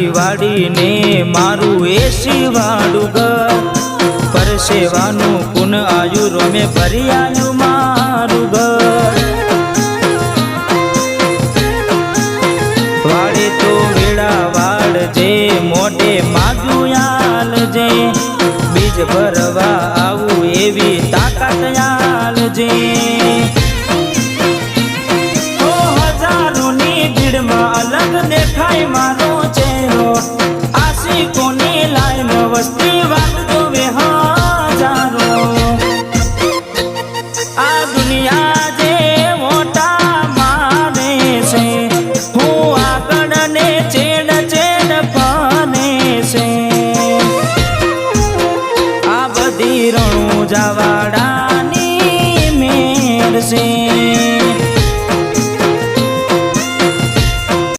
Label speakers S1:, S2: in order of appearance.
S1: વાડીને મારું એસી વાળું ઘર પરસેવાનું પુન આયુ રોમે ભરી આયુ મારું ઘર વાડે તો વેળા વાળજે મોઢે માગું જે બીજ ભરવા આવું એવી તાકાત આલજે હજારોની ભીડમાં અલગ દેખાય મારો ચહેરો આશિકોની લાઈન વસ્તી